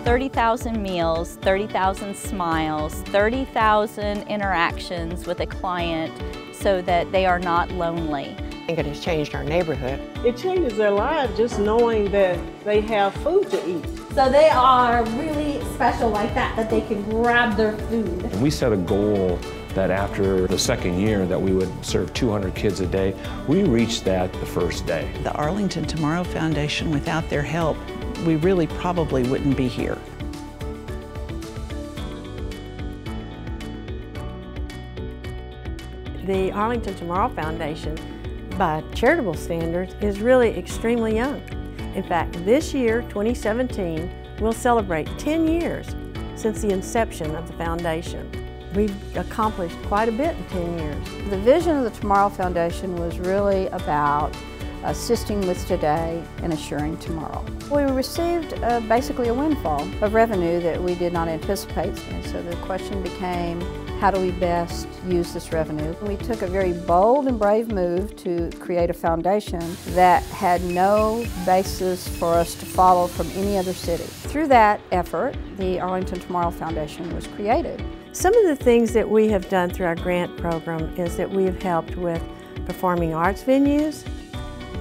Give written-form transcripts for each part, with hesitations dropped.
30,000 meals, 30,000 smiles, 30,000 interactions with a client so that they are not lonely. I think it has changed our neighborhood. It changes their lives just knowing that they have food to eat. So they are really special like that they can grab their food. And we set a goal that after the second year that we would serve 200 kids a day. We reached that the first day. The Arlington Tomorrow Foundation, without their help, we really probably wouldn't be here. The Arlington Tomorrow Foundation, by charitable standards, is really extremely young. In fact, this year, 2017, will celebrate 10 years since the inception of the foundation. We've accomplished quite a bit in 10 years. The vision of the Tomorrow Foundation was really about assisting with today and assuring tomorrow. We received basically a windfall of revenue that we did not anticipate, and so the question became, how do we best use this revenue? We took a very bold and brave move to create a foundation that had no basis for us to follow from any other city. Through that effort, the Arlington Tomorrow Foundation was created. Some of the things that we have done through our grant program is that we have helped with performing arts venues,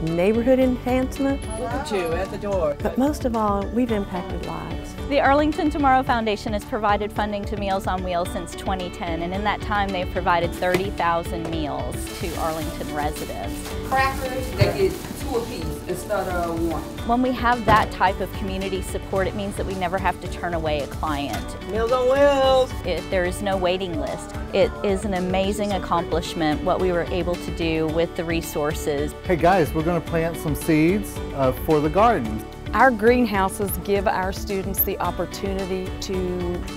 neighborhood enhancement. Look at you at the door. But most of all, we've impacted lives. The Arlington Tomorrow Foundation has provided funding to Meals on Wheels since 2010, and in that time they've provided 30,000 meals to Arlington residents. Crackers, they get 2 apiece instead of 1. When we have that type of community support, it means that we never have to turn away a client. Meals on Wheels. There is no waiting list. It is an amazing accomplishment what we were able to do with the resources. Hey guys, we're going to plant some seeds for the garden. Our greenhouses give our students the opportunity to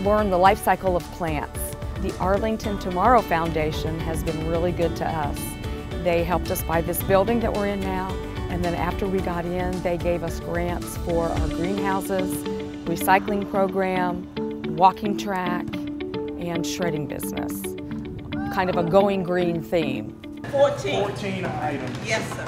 learn the life cycle of plants. The Arlington Tomorrow Foundation has been really good to us. They helped us buy this building that we're in now, and then after we got in, they gave us grants for our greenhouses, recycling program, walking track, and shredding business. Kind of a going green theme. 14 items. Yes, sir.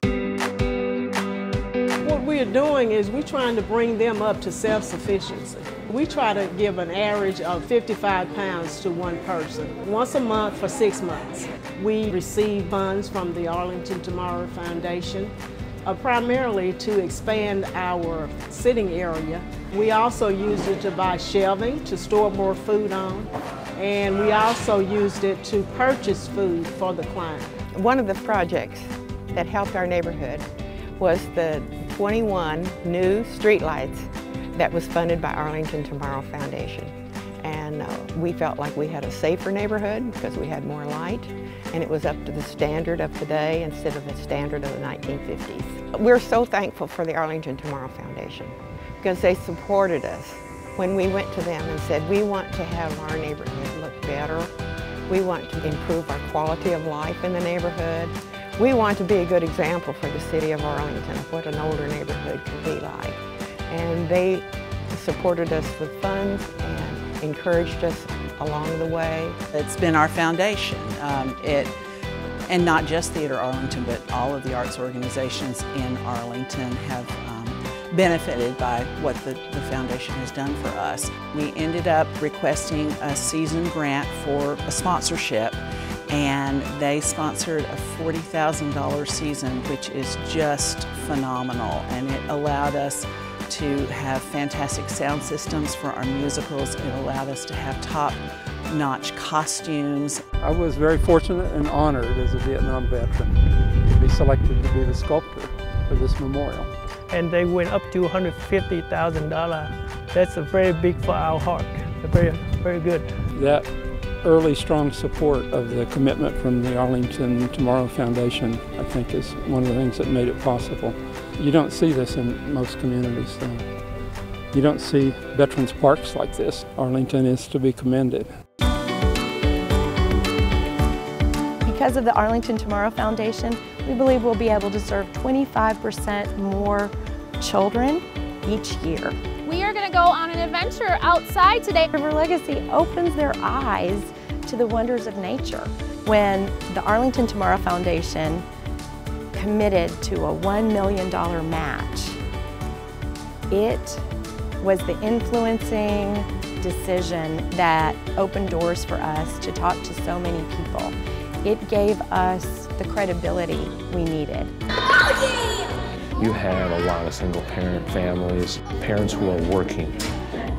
What we're doing is we're trying to bring them up to self-sufficiency. We try to give an average of 55 pounds to one person, once a month for 6 months. We receive funds from the Arlington Tomorrow Foundation, primarily to expand our sitting area. We also used it to buy shelving, to store more food on, and we also used it to purchase food for the client. One of the projects that helped our neighborhood was the 21 new streetlights that was funded by Arlington Tomorrow Foundation. And we felt like we had a safer neighborhood because we had more light, and it was up to the standard of today instead of the standard of the 1950s. We're so thankful for the Arlington Tomorrow Foundation because they supported us when we went to them and said, we want to have our neighborhood look better. We want to improve our quality of life in the neighborhood. We want to be a good example for the city of Arlington of what an older neighborhood can be like. And they supported us with funds and encouraged us along the way. It's been our foundation. And not just Theater Arlington, but all of the arts organizations in Arlington have benefited by what the foundation has done for us. We ended up requesting a season grant for a sponsorship, and they sponsored a $40,000 season, which is just phenomenal, and it allowed us to have fantastic sound systems for our musicals. It allowed us to have top-notch costumes. I was very fortunate and honored as a Vietnam veteran to be selected to be the sculptor for this memorial. And they went up to $150,000. That's a very big for our heart. Very, very good. That early strong support of the commitment from the Arlington Tomorrow Foundation, I think, is one of the things that made it possible. You don't see this in most communities, though. You don't see veterans parks like this. Arlington is to be commended. Because of the Arlington Tomorrow Foundation, we believe we'll be able to serve 25% more children each year. We are going to go on an adventure outside today. River Legacy opens their eyes to the wonders of nature. When the Arlington Tomorrow Foundation committed to a $1 million match, it was the influencing decision that opened doors for us to talk to so many people. It gave us the credibility we needed. You have a lot of single parent families, parents who are working,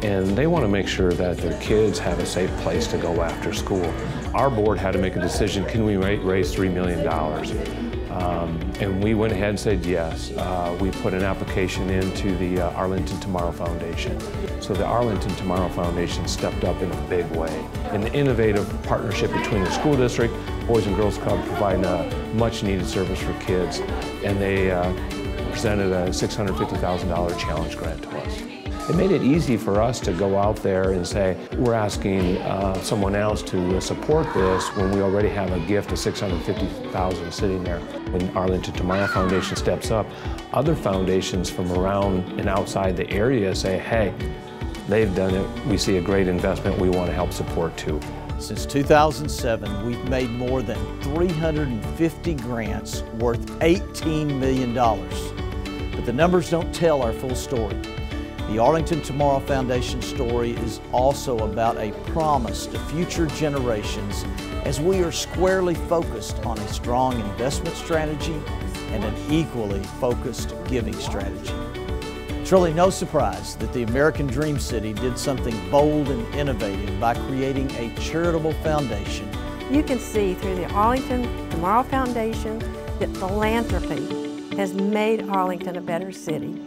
and they want to make sure that their kids have a safe place to go after school. Our board had to make a decision, can we raise $3 million? And we went ahead and said yes. We put an application into the Arlington Tomorrow Foundation. So the Arlington Tomorrow Foundation stepped up in a big way. An innovative partnership between the school district, Boys and Girls Club, providing a much needed service for kids, and they presented a $650,000 challenge grant to us. It made it easy for us to go out there and say, we're asking someone else to support this when we already have a gift of $650,000 sitting there. When Arlington Tomorrow Foundation steps up, other foundations from around and outside the area say, hey, they've done it, we see a great investment, we want to help support too. Since 2007, we've made more than 350 grants worth $18 million. But the numbers don't tell our full story. The Arlington Tomorrow Foundation story is also about a promise to future generations as we are squarely focused on a strong investment strategy and an equally focused giving strategy. It's really no surprise that the American Dream City did something bold and innovative by creating a charitable foundation. You can see through the Arlington Tomorrow Foundation that philanthropy has made Arlington a better city.